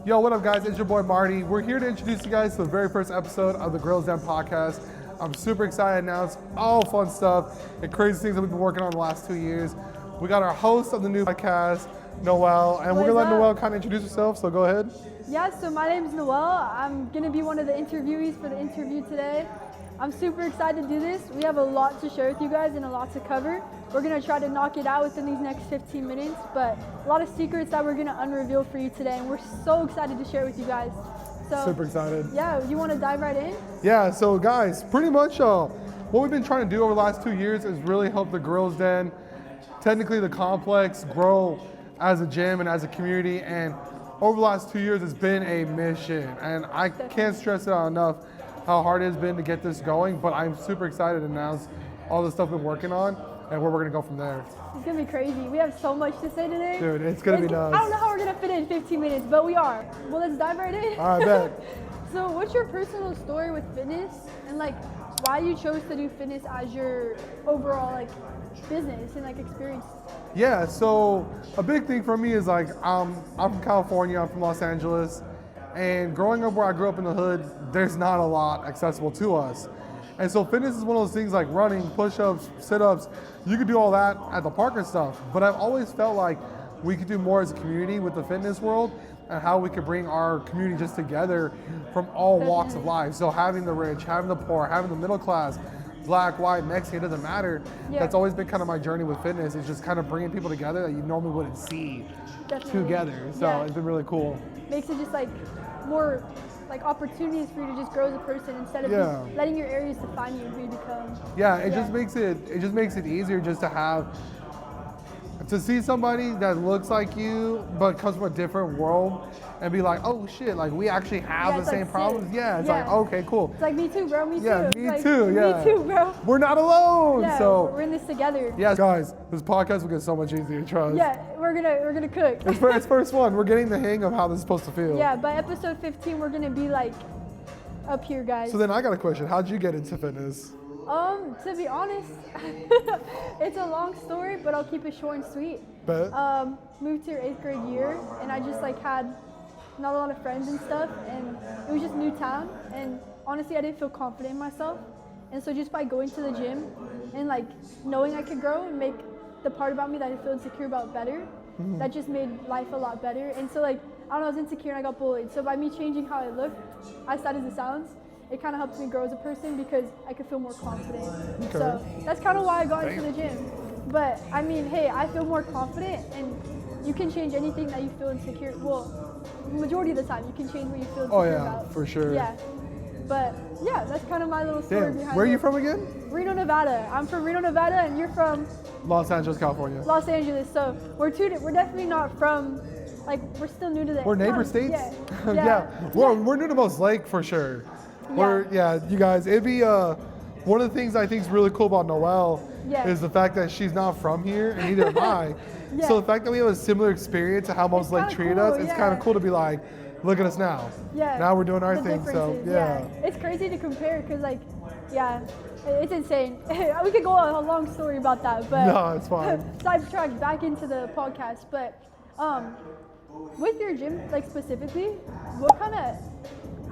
Yo, what up, guys? It's your boy Marty. We're here to introduce you guys to the very first episode of the Girls Den podcast. I'm super excited to announce all fun stuff and crazy things that we've been working on the last 2 years. We got our host of the new podcast, Noelle, and we're gonna let Noelle kind of introduce herself, so go ahead. Yeah, so my name's Noelle. I'm gonna be one of the interviewees for the interview today. I'm super excited to do this. We have a lot to share with you guys and a lot to cover. We're gonna try to knock it out within these next 15 minutes, but a lot of secrets that we're gonna unreveal for you today, and we're so excited to share with you guys. So, Super excited. Yeah, you wanna dive right in? Yeah, so guys, pretty much what we've been trying to do over the last 2 years is really help the Girls Den, technically the complex, grow as a gym and as a community. And over the last 2 years, it's been a mission. And I can't stress it out enough how hard it has been to get this going, but I'm super excited to announce all the stuff we've been working on and where we're gonna go from there. It's gonna be crazy. We have so much to say today. Dude, it's gonna be nuts. I don't know how we're gonna fit it in 15 minutes, but we are. Well, let's dive right in. All right, bet. So what's your personal story with fitness and like why you chose to do fitness as your overall like business and like experience? Yeah, so a big thing for me is like I'm from California, I'm from Los Angeles, and growing up where I grew up in the hood, there's not a lot accessible to us. And so fitness is one of those things like running, push-ups, sit-ups, you could do all that at the park and stuff, but I've always felt like we could do more as a community with the fitness world and how we could bring our community just together from all walks of life. So having the rich, having the poor, having the middle class, black, white, Mexican, it doesn't matter. Yeah. That's always been kind of my journey with fitness, is just kind of bringing people together that you normally wouldn't see together. So it's been really cool. Makes it just like more like opportunities for you to just grow as a person instead of just letting your areas define you and who you become. Yeah, it just makes it easier just to see somebody that looks like you but comes from a different world and be like, oh shit, like we actually have the same problems. Yeah, it's like, okay, cool. It's like me too, bro, me too. Yeah, It's me like, too, yeah. Me too, bro. We're not alone. Yeah, so we're in this together. yeah, guys, this podcast will get so much easier, trust. Yeah, we're gonna cook. It's first one. We're getting the hang of how this is supposed to feel. Yeah, by episode 15 we're gonna be like up here, guys. So then I got a question. How'd you get into fitness? To be honest, it's a long story, but I'll keep it short and sweet. Bet. Moved here 8th grade year, and I just like had not a lot of friends and stuff, and it was just new town, and honestly I didn't feel confident in myself, and so just by going to the gym and like knowing I could grow and make the part about me that I feel insecure about better, that just made life a lot better. And so like, I don't know, I was insecure and I got bullied, so by me changing how I looked, as sad as it sounds, it kind of helps me grow as a person because I could feel more confident. Okay. So that's kind of why I got into the gym. But I mean, hey, I feel more confident, and you can change anything that you feel insecure. Well, majority of the time, you can change what you feel insecure about. For sure. Yeah. But yeah, that's kind of my little story behind it. Where are you from again? Reno, Nevada. I'm from Reno, Nevada, and you're from Los Angeles, California. Los Angeles. So we're definitely not from, like, we're still new to the. We're neighbor states? Yeah. Yeah. We're new to Most Lake for sure. You guys, it'd be one of the things I think is really cool about Noelle is the fact that she's not from here, and neither am I. So the fact that we have a similar experience to how Most Lake treated us, it's kind of cool to be like, look at us now. Yeah. Now we're doing our thing. So it's crazy to compare because like, it's insane. We could go on a long story about that, but no, it's fine. Sidetrack back into the podcast, but with your gym, like specifically, what kind of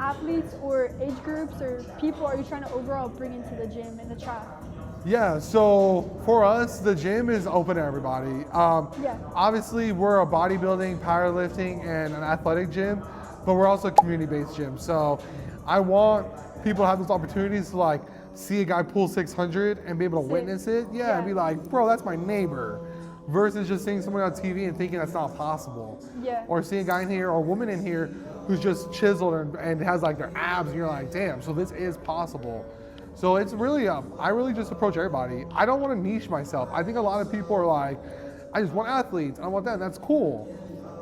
athletes or age groups or people are you trying to overall bring into the gym and the track? Yeah, so for us, the gym is open to everybody. Obviously, we're a bodybuilding, powerlifting, and an athletic gym, but we're also a community-based gym. So I want people to have those opportunities to like see a guy pull 600 and be able to witness it. Yeah, and be like, bro, that's my neighbor. Versus just seeing someone on TV and thinking that's not possible. Yeah. Or seeing a guy in here or a woman in here who's just chiseled and has like their abs, and you're like, damn, so this is possible. So it's really, I really just approach everybody. I don't want to niche myself. I think a lot of people are like, I just want athletes, I want that, and that's cool.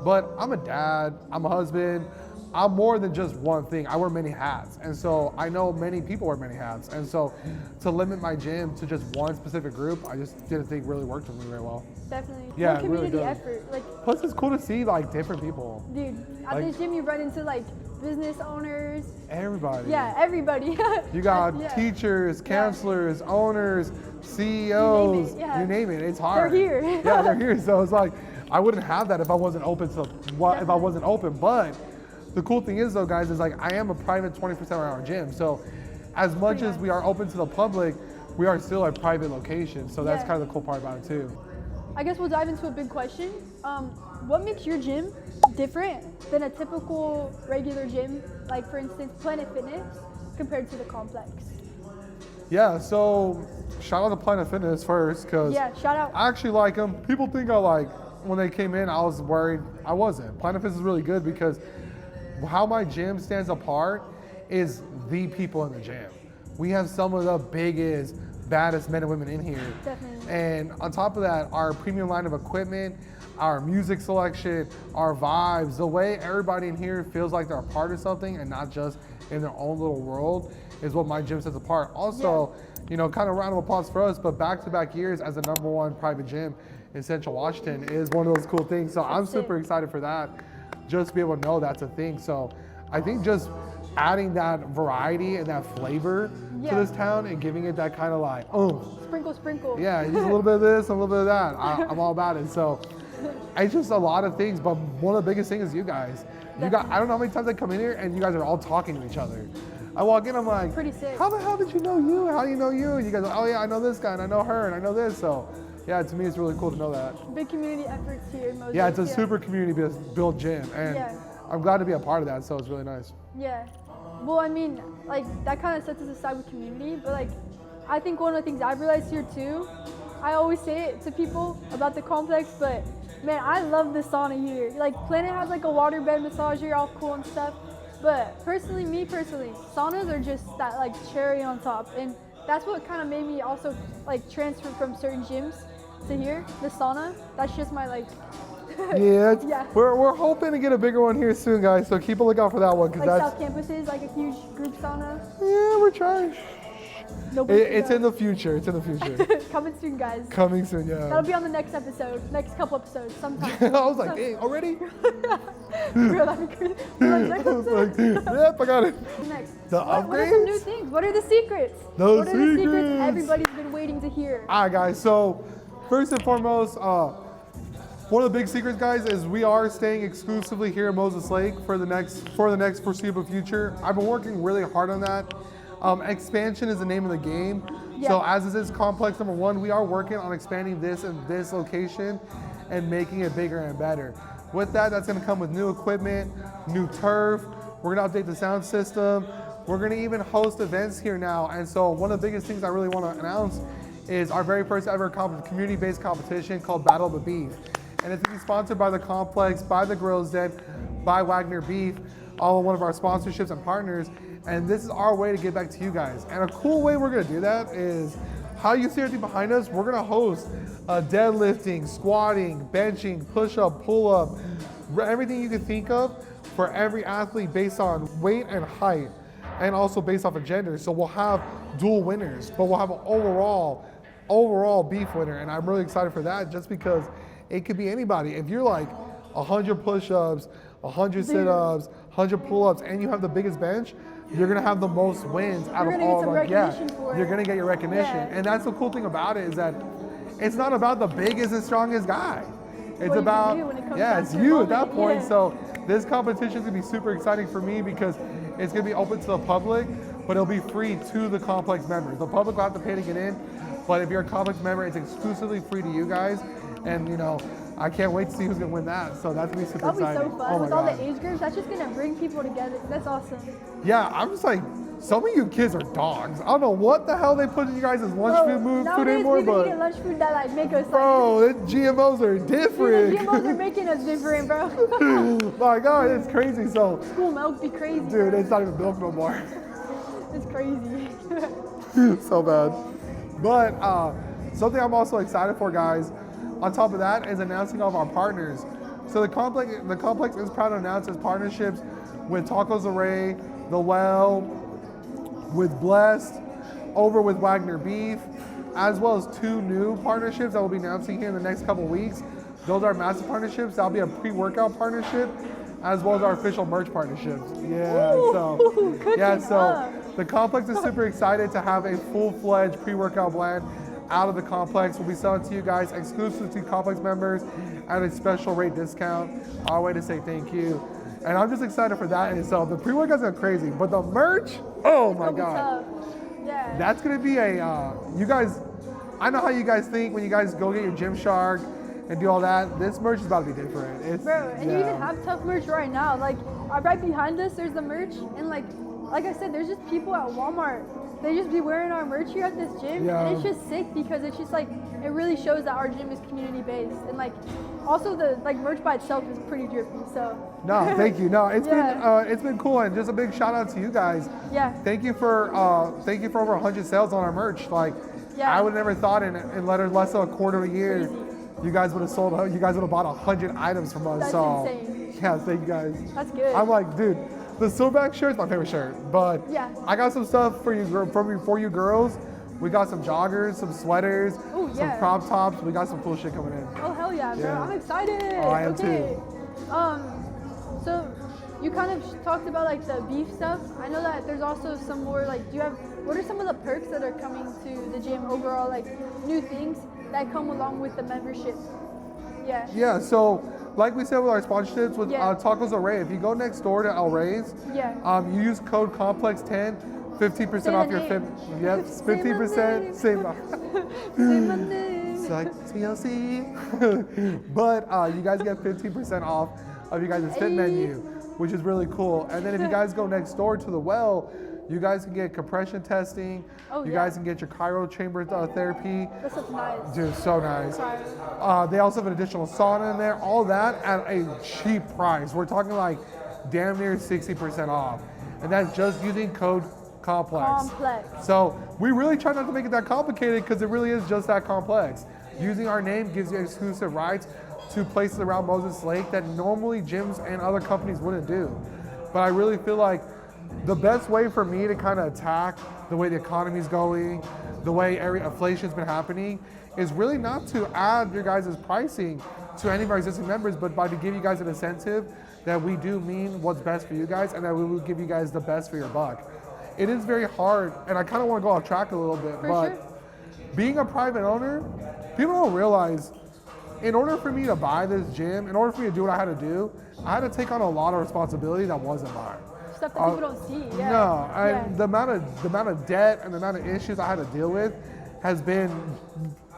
But I'm a dad, I'm a husband, I'm more than just one thing. I wear many hats. And so I know many people wear many hats. And so to limit my gym to just one specific group, I just didn't think really worked for me very well. Definitely. Yeah, more community really effort. Like, plus it's cool to see like different people. Dude, at this gym you run into like business owners. Everybody. Yeah, everybody. You got teachers, counselors, owners, CEOs, you name it. It's hard. They're here. Yeah, they're here. So it's like, I wouldn't have that if I wasn't open to if I wasn't open. But the cool thing is though, guys, is like I am a private 24/7-hour gym. So as much Pretty as we are open to the public, we are still a private location. So that's Yeah. kind of the cool part about it too. I guess we'll dive into a big question. What makes your gym different than a typical regular gym, like for instance Planet Fitness, compared to the complex? Yeah, so shout out to Planet Fitness first, because Yeah, shout out. I actually like them. People think I like, when they came in, I was worried. I wasn't. Planet Fitness is really good because how my gym stands apart is the people in the gym. We have some of the biggest, baddest men and women in here. Definitely. And on top of that, our premium line of equipment, our music selection, our vibes, the way everybody in here feels like they're a part of something and not just in their own little world is what my gym sets apart. Also, you know, kind of round of applause for us, but back-to-back years as the #1 private gym in Central Washington is one of those cool things. So I'm super excited for that, just to be able to know that's a thing. So I think just adding that variety and that flavor to this town and giving it that kind of like, Sprinkle, sprinkle. yeah, just a little bit of this, a little bit of that. I'm all about it. So it's just a lot of things, but one of the biggest things is you guys. I don't know how many times I come in here and you guys are all talking to each other. I walk in, I'm like, Pretty sick. how the hell did you know you? How do you know you? And you guys are, oh yeah, I know this guy and I know her and I know this. So yeah, to me it's really cool to know that. Big community efforts here in Moses. Yeah, it's a super community built gym and Yeah. I'm glad to be a part of that, so it's really nice. Yeah. Well, I mean, like that kind of sets us aside with community, but like I think one of the things I've realized here too, I always say it to people about the complex, but man, I love the sauna here. Like Planet has like a waterbed massage here, all cool and stuff. But personally, saunas are just that like cherry on top, and that's what kind of made me also like transfer from certain gyms to here. The sauna, that's just my like. Yeah, Yeah. We're hoping to get a bigger one here soon, guys. So keep a lookout for that one, because Like that's South Campuses, like a huge group sauna. yeah, we're trying. Nobody It's in the future. It's in the future. coming soon, guys. Coming soon, That'll yeah. be on the next episode, next couple episodes, sometime. I was like, hey, already? Bro, that'd be crazy. We're like, next I was episode. like, yep, I got it. Next. The What are some new upgrades? things? What are the secrets? The what are the secrets secrets. everybody's been waiting to hear? All right, guys. So first and foremost, one of the big secrets, guys, is we are staying exclusively here in Moses Lake for the next foreseeable future. I've been working really hard on that. Expansion is the name of the game. So Yeah. as this is complex #1, we are working on expanding this and this location and making it bigger and better. With that, that's gonna come with new equipment, new turf. We're gonna update the sound system. We're gonna even host events here now. And so one of the biggest things I really wanna announce is our very first ever community-based competition called Battle of the Beef. And it's gonna be sponsored by the Complex, by the Grills Den, by Wagner Beef, all of one of our sponsorships and partners. And this is our way to get back to you guys. And a cool way we're gonna do that is how you see everything behind us. We're gonna host deadlifting, squatting, benching, push-up, pull-up, everything you can think of for every athlete based on weight and height, and also based off of gender. So we'll have dual winners, but we'll have an overall beef winner. And I'm really excited for that, just because it could be anybody. If you're like 100 push-ups, 100 sit-ups, 100 pull-ups, and you have the biggest bench, you're gonna have the most wins out You're of gonna all get of some them. Yeah, recognition for you're it. gonna get your recognition. Yeah. And that's the cool thing about it, is that it's not about the biggest and strongest guy. It's What you can about, do when it comes yeah, down it's to the you at that moment, point. yeah. So this competition is gonna be super exciting for me because it's gonna be open to the public, but it'll be free to the complex members. The public will have to pay to get in, but if you're a complex member, it's exclusively free to you guys. And you know, I can't wait to see who's gonna win that. So that's gonna be super That'll be exciting. so fun. Oh my With all God. the age groups, that's just gonna bring people together. That's awesome. Yeah, I'm just like, some of you kids are dogs. I don't know what the hell they put in you guys' lunch food nowadays anymore, we've been but eating lunch food that like make us bro, the GMOs are like, dude, the different. GMOs are making us different, bro. My God, it's crazy. So, School milk be crazy. dude, bro. it's not even milk no more. It's crazy. So bad. But something I'm also excited for, guys, on top of that, is announcing all of our partners. So the complex is proud to announce its partnerships with Tacos Array, The Well, with Blessed, over with Wagner Beef, as well as 2 new partnerships that we'll be announcing here in the next couple weeks. Those are massive partnerships. That'll be a pre-workout partnership, as well as our official merch partnerships. Yeah, Ooh, cooking so up. the complex is super excited to have a full-fledged pre-workout blend out of the complex. We'll be selling to you guys exclusive to complex members at a special rate discount. Our way to say thank you. And I'm just excited for that in itself. The pre-workouts are crazy, but the merch, oh my It'll be God. tough. Yeah. That's gonna be you guys, I know how you guys think when you guys go get your Gymshark and do all that. This merch is about to be different. It's, Bro, and you yeah. even have tough merch right now. Like right behind us, there's the merch, and like I said, there's just people at Walmart. They just be wearing our merch here at this gym, Yeah. and it's just sick because it's just like it really shows that our gym is community based, and like also the like merch by itself is pretty drippy. So No, thank you. No, Yeah. it's been cool, and just a big shout out to you guys. yeah, Thank you for over 100 sales on our merch. Like, Yeah. I would have never thought in less than a quarter of a year, Crazy. you guys would have bought 100 items from us. That's so, insane. yeah, thank you guys. That's good. I'm like, dude, the silverback shirt's my favorite shirt, but Yeah. I got some stuff for you girls. We got some joggers, some sweaters, Ooh, some yeah. crop tops. We got some cool shit coming in. Oh hell yeah, bro! Yeah. I'm excited. Oh, I am okay. too. So you kind of talked about like the beef stuff. I know that there's also some more like. What are some of the perks that are coming to the gym overall? Like new things that come along with the membership. Yeah. Yeah, so like we said with our sponsorships with Yeah. Tacos El Rey, if you go next door to El Rey's, Yeah. you use code Complex10, 50% Say off the your name. Yep, Say my 50%. name. Same. Say my name. It's like TLC. But you guys get 15% off of you guys' fit Hey. menu, which is really cool. And then if you guys go next door to the well, you guys can get compression testing. Oh, you yeah. guys can get your cryo chamber therapy. That stuff's nice. Dude, so nice. Cryo. They also have an additional sauna in there. All that at a cheap price. We're talking like damn near 60% off. And that's just using code COMPLEX. Complex. So we really try not to make it that complicated because it really is just that complex. Using our name gives you exclusive rights to places around Moses Lake that normally gyms and other companies wouldn't do. But I really feel like the best way for me to kind of attack the way the economy's going, the way inflation's been happening, is really not to add your guys' pricing to any of our existing members, but by to give you guys an incentive that we do mean what's best for you guys and that we will give you guys the best for your buck. It is very hard, and I kind of want to go off track a little bit, For but sure. being a private owner, people don't realize in order for me to buy this gym, in order for me to do what I had to do, I had to take on a lot of responsibility that wasn't mine. Stuff that people don't see. Yeah. No, Yeah. the amount of debt and the amount of issues I had to deal with has been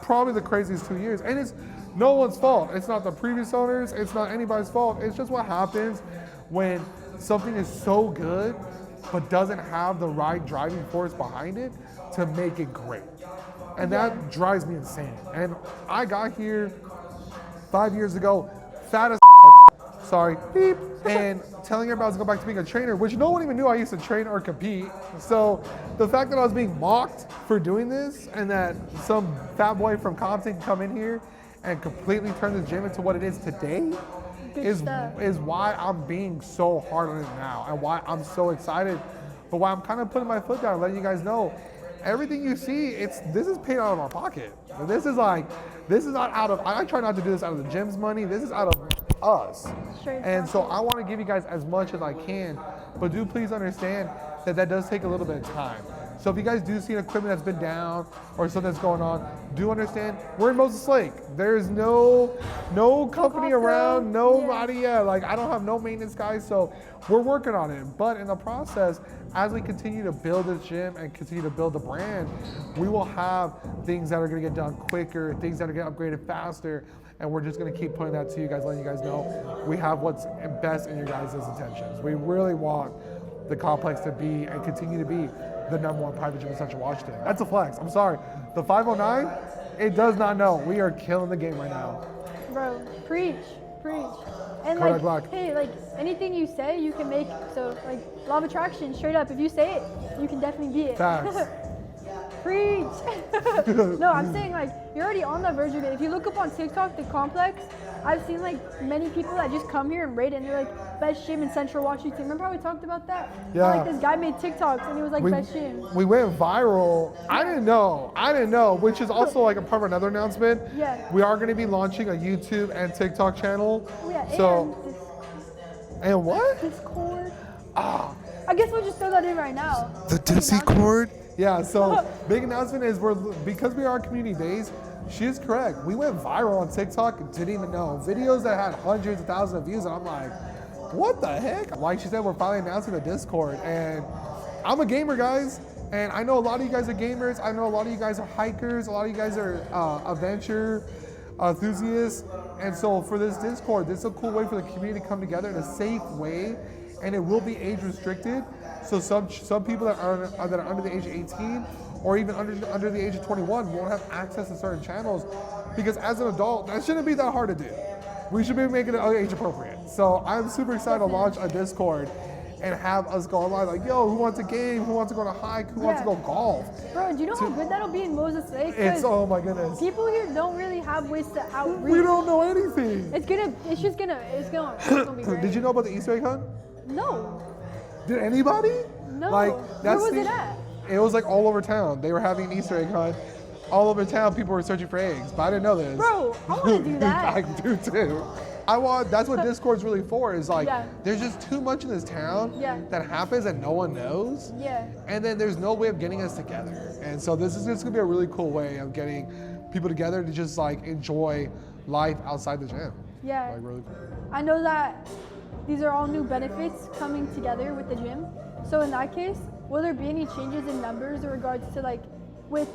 probably the craziest 2 years. And it's no one's fault. It's not the previous owners. It's not anybody's fault. It's just what happens when something is so good but doesn't have the right driving force behind it to make it great. And that drives me insane. And I got here 5 years ago, fat as sorry, beep, and telling everybody I was going back to being a trainer, which no one even knew I used to train or compete. So the fact that I was being mocked for doing this and that some fat boy from Compton can come in here and completely turn this gym into what it is today Good is stuff. why I'm being so hard on it now and why I'm so excited, but why I'm kind of putting my foot down, letting you guys know everything you see, this is paid out of our pocket. This is not out of, I try not to do this out of the gym's money. This is out of us. Straight And so pocket. I want to give you guys as much as I can, but do please understand that that does take a little bit of time. So if you guys do see an equipment that's been down or something that's going on, do understand we're in Moses Lake. There's no company Costco. around, nobody. Yeah, like I don't have no maintenance guys, so we're working on it. But in the process, as we continue to build this gym and continue to build the brand, we will have things that are going to get done quicker, things that are going to get upgraded faster, and we're just going to keep putting that to you guys, letting you guys know we have what's best in your guys' intentions. We really want the complex to be and continue to be the #1 private gym in Central Washington. That's a flex. I'm sorry. The 509, it does not know. We are killing the game right now. Bro, preach. And Kodak like, Black. hey, like anything you say, you can make. So like, law of attraction, straight up. If you say it, you can definitely be it. Facts. Preach. No, I'm saying like you're already on the verge of it. If you look up on TikTok, the complex, I've seen like many people that just come here and rate it, and they're like best gym in Central Washington. Remember how we talked about that? How, Yeah. like this guy made TikToks and he was like best gym. We went viral. I didn't know, which is also like a part of another announcement. Yeah. We are going to be launching a YouTube and TikTok channel. Oh, yeah, So, and and what? Discord. Ah, I guess we'll just throw that in right now. the Discord? Yeah, so big announcement is because we are community based, she is correct. We went viral on TikTok and didn't even know. Videos that had hundreds of thousands of views, and I'm like, what the heck? Like she said, we're finally announcing the Discord, and I'm a gamer, guys. And I know a lot of you guys are gamers. I know a lot of you guys are hikers. A lot of you guys are adventure enthusiasts. And so for this Discord, this is a cool way for the community to come together in a safe way, and it will be age restricted. So some people that are under the age of 18 or even under the age of 21 won't have access to certain channels, because as an adult, that shouldn't be that hard to do. We should be making it age appropriate. So I'm super excited to launch a Discord and have us go online like, yo, who wants a game? Who wants to go on a hike? Who wants to go golf? Bro, do you know how good that'll be in Moses Lake? It's, oh my goodness. People here don't really have ways to outreach. We don't know anything. It's gonna be great. Did you know about the Easter egg hunt? No. Did anybody? No. Like, Where was it at? It was like all over town. They were having an Easter egg hunt. All over town, people were searching for eggs, but I didn't know this. Bro, I want to do that. I do too. That's what Discord's really for, is like, Yeah. there's just too much in this town Yeah. that happens and no one knows. Yeah. And then there's no way of getting us together. And so this is just gonna be a really cool way of getting people together to just like enjoy life outside the gym. Yeah. Like really cool. I know that these are all new benefits coming together with the gym. So in that case, will there be any changes in numbers in regards to like with,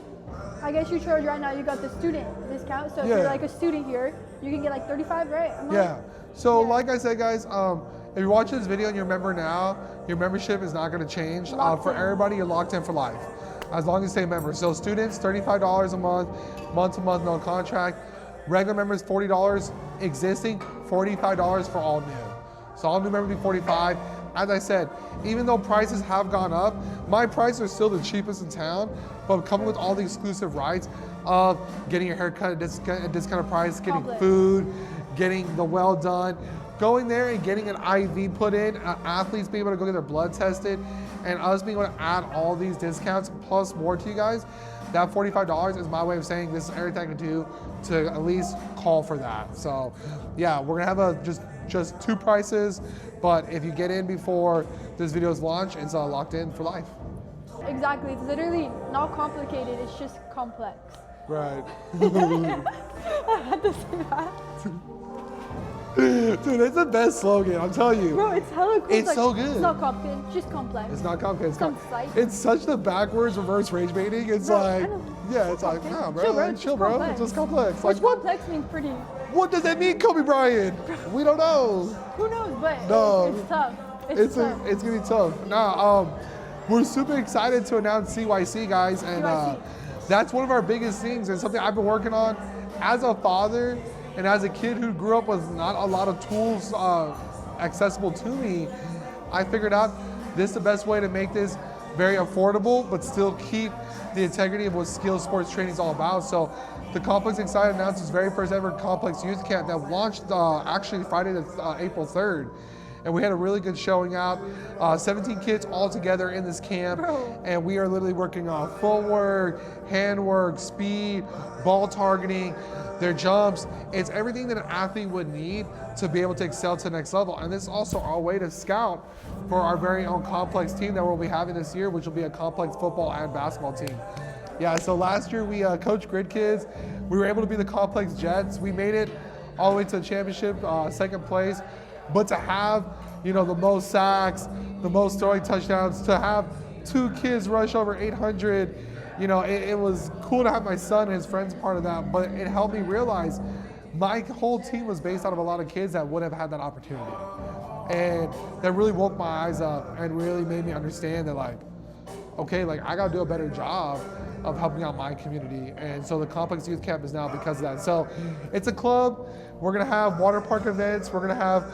I guess you charge right now, you got the student discount. So if Yeah. you're like a student here, you can get like 35, right? a month? Yeah. So Yeah. like I said, guys, if you're watching this video and you're a member now, your membership is not going to change. Locked For in. everybody, you're locked in for life, as long as you stay a member. So students, $35 a month to month, no contract. Regular members, $40 existing, $45 for all new. So all new members be $45. As I said, even though prices have gone up, my prices are still the cheapest in town, but coming with all the exclusive rights of getting your haircut at a discounted price, getting Complex. food, getting the well done, going there and getting an IV put in, athletes being able to go get their blood tested, and us being able to add all these discounts plus more to you guys. That $45 is my way of saying this is everything I can do to at least call for that. So yeah, we're gonna have just two prices, but if you get in before this video's launch, it's locked in for life. Exactly. It's literally not complicated. It's just complex. Right. I had to say that. Dude, it's the best slogan, I'm telling you. Bro, it's hella cool. It's like, so good. It's not complicated. It's just complex. It's not complicated. Concise. It's such the backwards reverse rage baiting. It's Bro, I like, know. yeah, it's like, nah, bro, Chill, bro, like, it's chill, just bro. complex. It's just complex. Which Like, what? complex means pretty. What does that mean, Kobe Bryant? We don't know. Who knows? But No. it's tough. It's tough. It's gonna be tough. Nah, we're super excited to announce CYC, guys, and CYC. that's one of our biggest things and something I've been working on as a father and as a kid who grew up with not a lot of tools accessible to me. I figured out this is the best way to make this very affordable, but still keep the integrity of what skills sports training is all about. So the Complex Excited announced its very first ever Complex Youth Camp that launched actually Friday, April 3rd. And we had a really good showing out. 17 kids all together in this camp. Bro. And we are literally working on footwork, handwork, speed, ball targeting, their jumps. It's everything that an athlete would need to be able to excel to the next level. And this is also our way to scout for our very own Complex team that we'll be having this year, which will be a Complex football and basketball team. Yeah, so last year we coached Grid Kids. We were able to be the Complex Jets. We made it all the way to the championship, second place. But to have, the most sacks, the most throwing touchdowns, to have 2 kids rush over 800, it was cool to have my son and his friends part of that, but it helped me realize my whole team was based out of a lot of kids that wouldn't have had that opportunity. And that really woke my eyes up and really made me understand that okay, I gotta do a better job of helping out my community. And so the Complex Youth Camp is now because of that. So it's a club. We're gonna have water park events. We're gonna have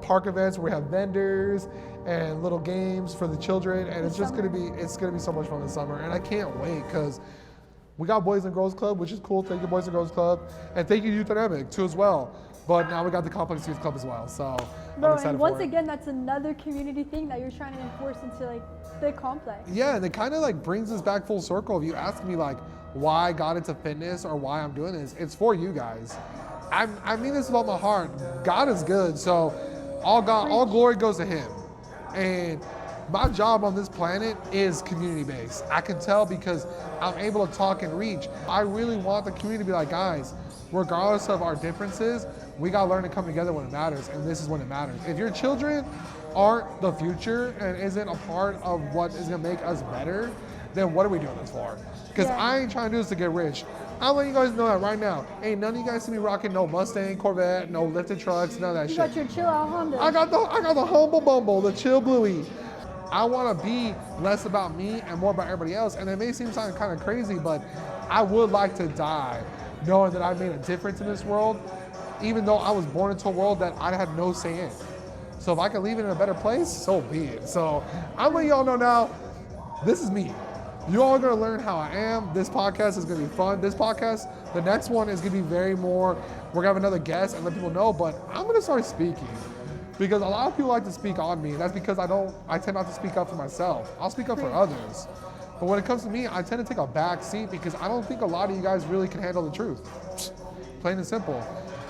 park events where we have vendors and little games for the children. And it's just gonna be so much fun this summer. And I can't wait because we got Boys and Girls Club, which is cool. Thank you, Boys and Girls Club. And thank you, Youth Dynamic, too, as well. But now we got the Complex Youth Club as well. So Bro, I'm excited and once for it. again, that's another community thing that you're trying to enforce into the complex. Yeah, and it kind of brings us back full circle. If you ask me why I got into fitness or why I'm doing this, it's for you guys. I mean this with all my heart. God is good, so all glory goes to Him. And my job on this planet is community-based. I can tell because I'm able to talk and reach. I really want the community to be like, guys, regardless of our differences, we gotta learn to come together when it matters, and this is when it matters. If your children aren't the future and isn't a part of what is gonna make us better, then what are we doing this for? Because Yeah. I ain't trying to do this to get rich. I'm letting you guys know that right now. Ain't none of you guys see me rocking no Mustang, Corvette, no lifted trucks, none of that You shit. got your chill out Honda. I got the humble bumble, the chill bluey. I want to be less about me and more about everybody else. And it may seem kind of crazy, but I would like to die knowing that I made a difference in this world, even though I was born into a world that I had no say in. So if I can leave it in a better place, so be it. So I'm letting y'all know now, this is me. You all are gonna learn how I am. This podcast is gonna be fun. This podcast, the next one is gonna be very more, we're gonna have another guest and let people know, but I'm gonna start speaking. Because a lot of people like to speak on me, and that's because I tend not to speak up for myself. I'll speak up for others. But when it comes to me, I tend to take a back seat because I don't think a lot of you guys really can handle the truth. Plain and simple.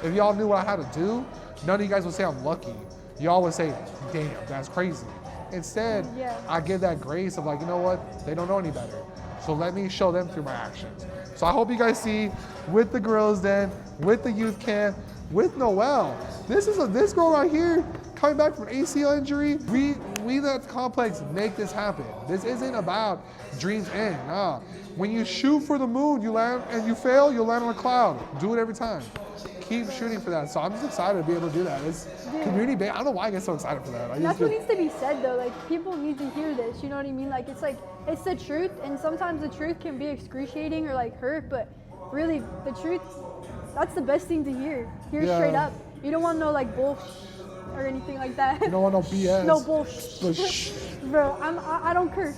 If y'all knew what I had to do, none of you guys would say I'm lucky. Y'all would say, damn, that's crazy. Instead, Yeah. I give that grace of like, you know what? They don't know any better. So let me show them through my actions. So I hope you guys see with the Gorillas Den, with the youth camp, with Noelle. This girl right here coming back from ACL injury. We the complex make this happen. This isn't about dreams end. Nah. When you shoot for the moon, you land and you fail, you'll land on a cloud. Do it every time. Keep shooting for that. So I'm just excited to be able to do that. It's community based. I don't know why I get so excited for that. That's what needs to be said though. Like people need to hear this. You know what I mean? Like it's the truth, and sometimes the truth can be excruciating or like hurt, but really the truth, that's the best thing to hear. Hear Yeah. straight up. You don't want no like bullshit or anything like that. You don't want no BS. No bullshit. Bullsh. Bro, I don't curse.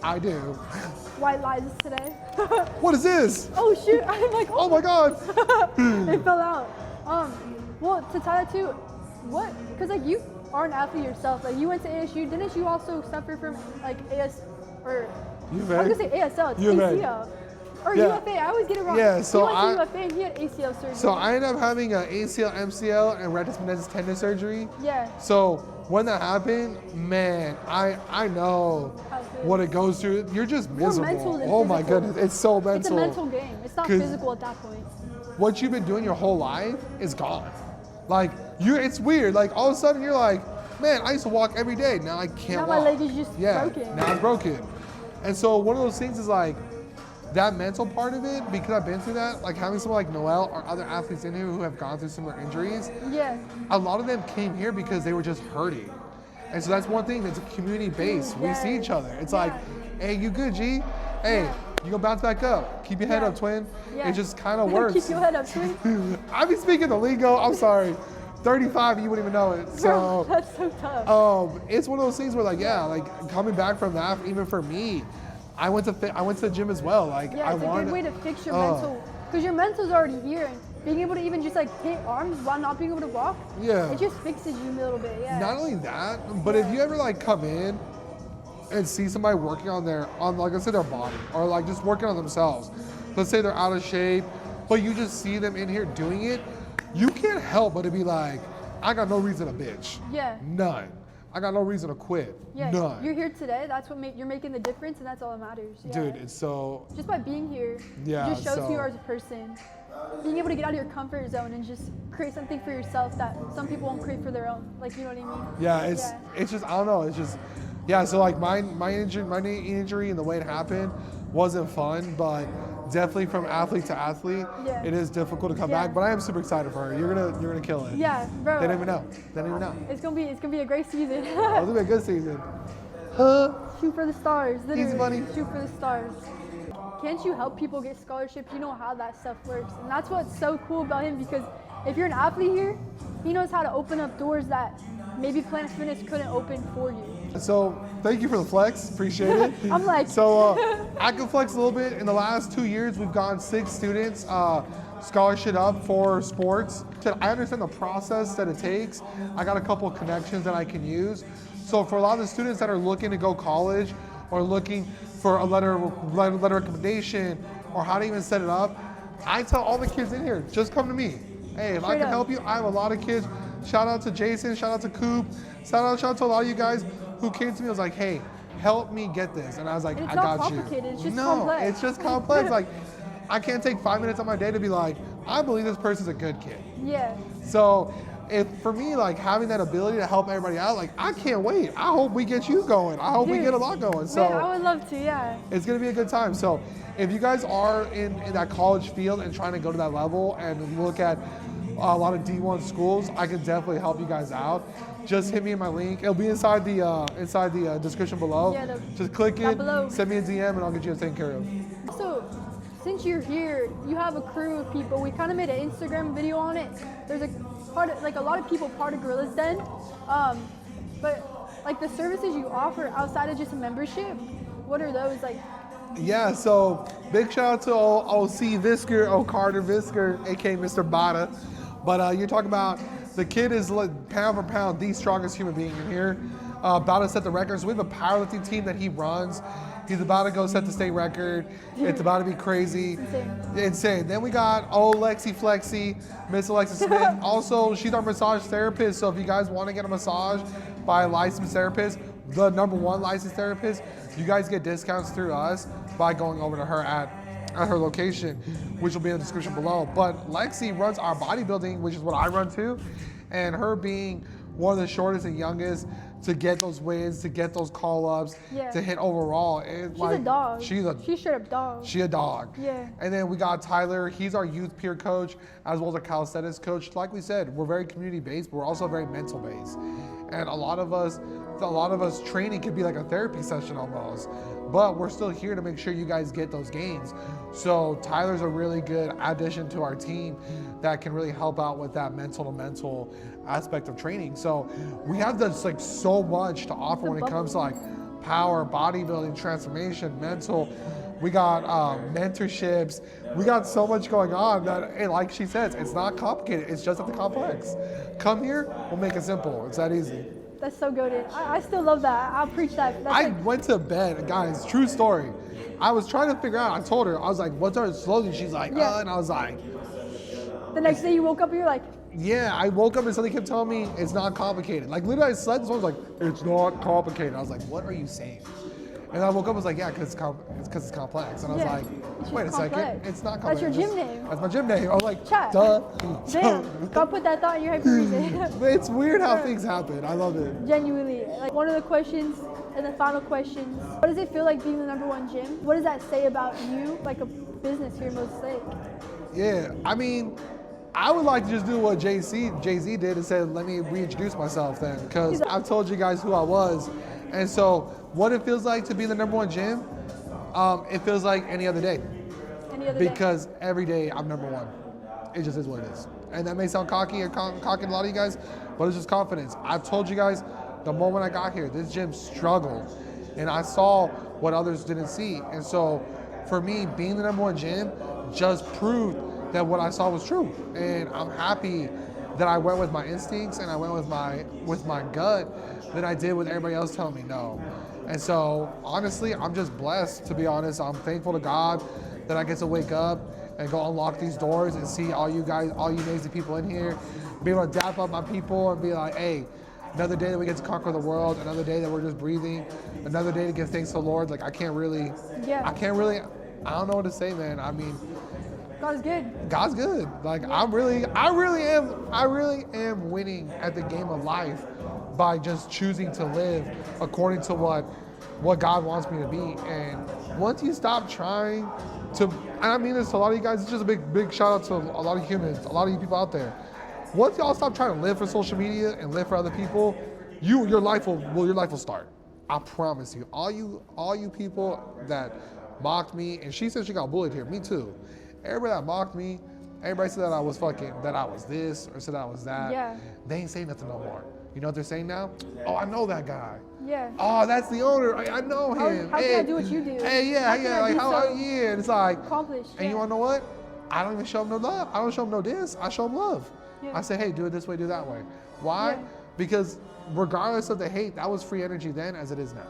I do. White lies today. What is this? Oh shoot! I'm like, Oh my God. it fell out. Well, to tie that too, what? Because like you are an athlete yourself. Like you went to ASU. Didn't you also suffer from like or UVA? I was gonna say ASL. It's UVA. ACL. Or Yeah. UFA. I always get it wrong. Yeah, so he went I- to UFA and he had ACL surgery. So I ended up having an ACL, MCL, and rectus meniscus tendon surgery. Yeah. So when that happened, man, I know How it feels. what it goes through. You're just miserable. mental than Oh my physical. goodness, it's so mental. It's a mental game. It's not 'Cause- physical at that point. What you've been doing your whole life is gone. Like it's weird. Like all of a sudden you're like, man, I used to walk every day. Now I can't Now walk. my leg is just broken. Now it's broken. And so one of those things is like that mental part of it, because I've been through that, like having someone like Noelle or other athletes in here who have gone through similar injuries, Yeah. a lot of them came here because they were just hurting. And so that's one thing that's a community base. We see each other. It's like, hey, you good, G? Hey, Yeah. you gonna bounce back up. Keep your head Yeah. up, twin. Yeah. It just kind of works. Keep your head up, twin. I be speaking the lingo. I'm sorry. 35, you wouldn't even know it. Bro, So that's so tough. it's one of those things where like, yeah, like coming back from that, even for me, I went to the gym as well. Like Yeah, I it's a wanted good way to fix your mental, because your mental's already here, and being able to even just like hit arms while not being able to walk, Yeah. it just fixes you a little bit. Yeah. Not only that, but if you ever like come in and see somebody working on like let's say their body or like just working on themselves, let's say they're out of shape, but you just see them in here doing it, you can't help but to be like, I got no reason to bitch. Yeah. None. I got no reason to quit. Yeah. None. You're here today. That's what you're making the difference, and that's all that matters. Yeah. Dude, it's so just by being here, Yeah, it just shows so- who you are as a person. Being able to get out of your comfort zone and just create something for yourself that some people won't create for their own. Like, you know what I mean? yeah, it's just I don't know, it's just yeah, so like my knee injury and the way it happened wasn't fun, but definitely from athlete to athlete, Yeah. it is difficult to come Yeah. back, but I am super excited for her. You're gonna kill it. Yeah, bro. They don't even know. They don't even know. It's gonna be a great season. It's gonna be a good season. Huh? Shoot for the stars, literally. Easy money. Shoot for the stars. Can't you help people get scholarships? You know how that stuff works. And that's what's so cool about him, because if you're an athlete here, he knows how to open up doors that maybe Planet Fitness couldn't open for you. So thank you for the flex, appreciate it. I'm like- So I can flex a little bit. In the last 2 years, we've gotten 6 students scholarship up for sports. So I understand the process that it takes. I got a couple of connections that I can use. So for a lot of the students that are looking to go college or looking for a letter of recommendation or how to even set it up, I tell all the kids in here, just come to me. Hey, if I Straight can up. help you, I have a lot of kids. Shout out to Jason, shout out to Coop, shout out to a lot of you guys who came to me and was like, hey, help me get this. And I was like, And it's I not got you. complicated, it's just no, complex. it's just complex. Like, I can't take 5 minutes of my day to be like, I believe this person's a good kid. Yeah. So if for me, like having that ability to help everybody out, like I can't wait. I hope we get you going. I hope we Dude, get a lot going. So man, I would love to, yeah. it's gonna be a good time. So if you guys are in that college field and trying to go to that level and look at a lot of D1 schools, I can definitely help you guys out. Just hit me in my link. It'll be inside the description below. Yeah, just click down it, below. send me a DM, and I'll get you taken care of. So, since you're here, you have a crew of people. We kind of made an Instagram video on it. There's a part of, like a lot of people part of Gorillas Den, but like the services you offer outside of just a membership, what are those like? Yeah, so big shout out to OC Visker, Carter Visker, aka Mr. Bada. But you're talking about the kid is like, pound for pound the strongest human being in here. About to set the record. So we have a powerlifting team that he runs. He's about to go set the state record. It's about to be crazy. Insane. Then we got Lexi Flexi, Miss Alexa Smith. Also, she's our massage therapist. So if you guys want to get a massage by a licensed therapist, the #1 licensed therapist, you guys get discounts through us by going over to her at her location, which will be in the description below. But Lexi runs our bodybuilding, which is what I run too. And her being one of the shortest and youngest to get those wins, to get those call-ups, Yeah. to hit overall. She's a dog. She's straight up dog. She a dog. Yeah. And then we got Tyler. He's our youth peer coach, as well as our calisthenics coach. Like we said, we're very community-based, but we're also very mental-based. And a lot of us training could be like a therapy session almost. But we're still here to make sure you guys get those gains. So Tyler's a really good addition to our team that can really help out with that mental to mental aspect of training. So we have this like so much to offer when it comes to like power, bodybuilding, transformation, mental. We got mentorships. We got so much going on that, and like she says, it's not complicated. It's just at the complex. Come here, we'll make it simple. It's that easy. That's so goated. I still love that. I'll preach that. That's I like, went to bed, guys, true story. I was trying to figure out, I told her, I was like, what's our slogan? She's like, Yeah. and I was like, the next day you woke up, you're like, yeah, I woke up and somebody kept telling me it's not complicated. Like literally I slept and someone was like, it's not complicated. I was like, what are you saying? And I woke up and was like, yeah, because it's complex. And I was Yeah, like, it's wait a just second, complex. it's not That's complex. your gym name. That's my gym name. I was like, Chat. duh. damn, God put that thought in your head for a reason. It's weird how things happen. I love it. Genuinely. Like one of the questions and the final questions, what does it feel like being the #1 gym? What does that say about you, like a business here in Moses Lake? Yeah, I mean, I would like to just do what Jay-Z did and said, let me reintroduce myself then, because I've told you guys who I was. And so what it feels like to be the #1 gym, it feels like any other day. Any other day? Because every day I'm #1. It just is what it is. And that may sound cocky or cocky to a lot of you guys, but it's just confidence. I've told you guys the moment I got here, this gym struggled. And I saw what others didn't see. And so for me, being the #1 gym just proved that what I saw was true. And I'm happy that I went with my instincts and I went with my gut than I did with everybody else telling me no. And so honestly, I'm just blessed, to be honest. I'm thankful to God that I get to wake up and go unlock these doors and see all you guys, all you amazing people in here, be able to dap up my people and be like, hey, another day that we get to conquer the world, another day that we're just breathing, another day to give thanks to the Lord. Like I don't know what to say, man. I mean, God is good. God's good. Like I really am winning at the game of life by just choosing to live according to what God wants me to be. And once you stop trying to, and I mean this to a lot of you guys, it's just a big shout out to a lot of humans, a lot of you people out there. Once y'all stop trying to live for social media and live for other people, your life will start. I promise you. All you people that mocked me, and she said she got bullied here, me too. Everybody that mocked me, everybody said that I was this or said I was that. Yeah. They ain't saying nothing no more. You know what they're saying now? Oh, I know that guy. Yeah. Oh, that's the owner. I know him. How can I do what you do? Hey, yeah. Yeah. And it's like, Accomplished. and you wanna know what? I don't even show him no love. I don't show him no diss. I show him love. Yeah. I say, hey, do it this way, do that way. Why? Yeah. Because regardless of the hate, that was free energy then as it is now.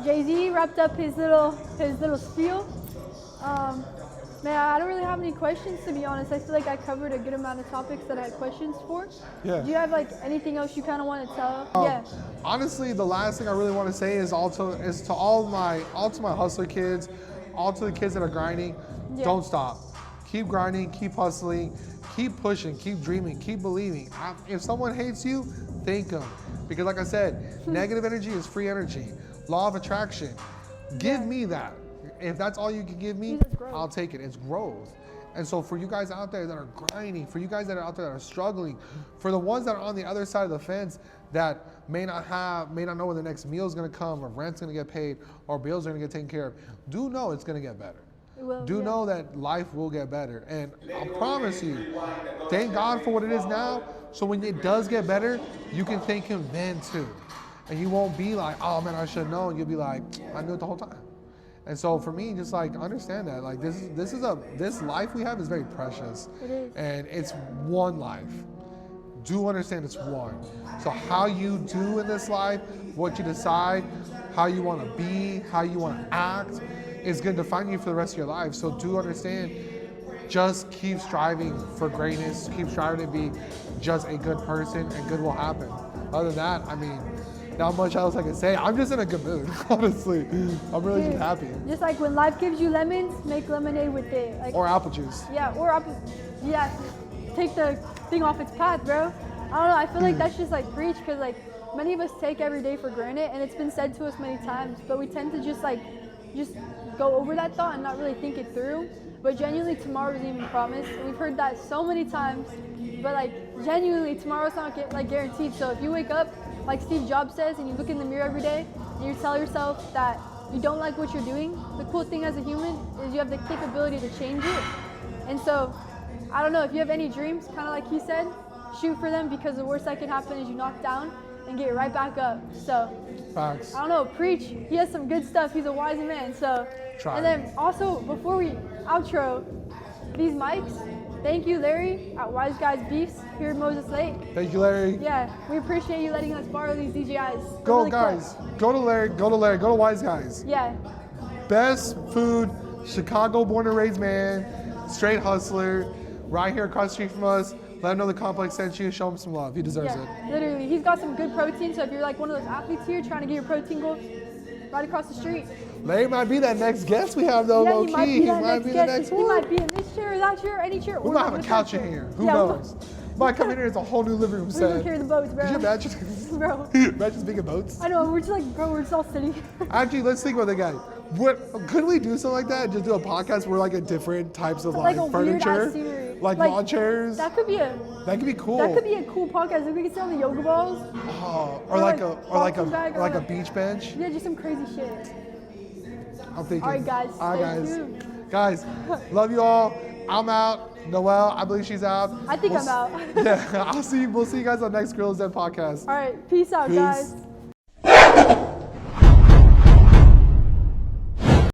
Jay-Z wrapped up his little spiel. Man, I don't really have any questions, to be honest. I feel like I covered a good amount of topics that I had questions for. Yeah. Do you have like anything else you kind of want to tell? Honestly, the last thing I really want to say is to all my hustler kids, all to the kids that are grinding. Yeah. Don't stop. Keep grinding. Keep hustling. keep pushing, keep dreaming, keep believing. If someone hates you, thank them. Because like I said, negative energy is free energy. Law of attraction. Give me that. If that's all you can give me, I'll take it. It's growth. And so for you guys out there that are grinding, for you guys that are out there that are struggling, for the ones that are on the other side of the fence that may not know when the next meal is gonna come, or rent's gonna get paid, or bills are gonna get taken care of, do know it's gonna get better. Do know that life will get better. And I promise you, thank God for what it is now, so when it does get better, you can thank him then too. And you won't be like, oh man, I should have known. You'll be like, I knew it the whole time. And so for me, just like understand that, like this life we have is very precious. It is. And it's one life. Do understand it's one. So how you do in this life, what you decide, how you want to be, how you want to act, is going to define you for the rest of your life. So do understand, just keep striving for greatness, keep striving to be just a good person, and good will happen. Other than that, I mean, not much else I can say. I'm just in a good mood, honestly. I'm really just happy. Just like when life gives you lemons, make lemonade with it. Like, or apple juice. Yeah, take the thing off its path, bro. I don't know, I feel like that's just like preach, because like many of us take every day for granted, and it's been said to us many times, but we tend to just go over that thought and not really think it through. But genuinely, tomorrow isn't even promised. And we've heard that so many times, but like genuinely, tomorrow's not guaranteed. So if you wake up, like Steve Jobs says, and you look in the mirror every day and you tell yourself that you don't like what you're doing, the cool thing as a human is you have the capability to change it. And so, I don't know, if you have any dreams, kind of like he said, shoot for them, because the worst that can happen is you knock down and get right back up. So, facts. I don't know, preach. He has some good stuff. He's a wise man. So, Try. And then also, before we outro, these mics, thank you, Larry, at Wise Guys Beefs here in Moses Lake. Thank you, Larry. Yeah, we appreciate you letting us borrow these DJIs. Go, really guys. Cool. Go to Larry. Go to Wise Guys. Yeah. Best food, Chicago born and raised man, straight hustler, right here across the street from us. Let him know the complex sent you. Show him some love. He deserves it. Literally. He's got some good protein. So if you're like one of those athletes here trying to get your protein goals, right across the street. Larry might be that next guest we have though, Yeah, low key. He might be the next one. He might be in this chair, that chair, any chair. We might have a couch in here. Who knows? Might come in here, it's a whole new living room We're set. gonna carry the boats, bro. Could you imagine? Bro. Imagine speaking of boats. I know, we're just like, bro, we're just all sitting. Actually, let's think about the guy. Could we do something like that? Just do a podcast where like a different types of like a furniture, weird-ass scenery. like lawn chairs. That could be cool. That could be a cool podcast. Like we could sit on the yoga balls. Oh, Or like a beach bench. Yeah, just some crazy shit. I'm thinking. All right, guys. All right, Stay tuned. guys. Love you all. I'm out. Noelle, I believe she's out. I think I'm out. Yeah, we'll see you guys on next Grills Den podcast. All right, peace out, Peace. guys.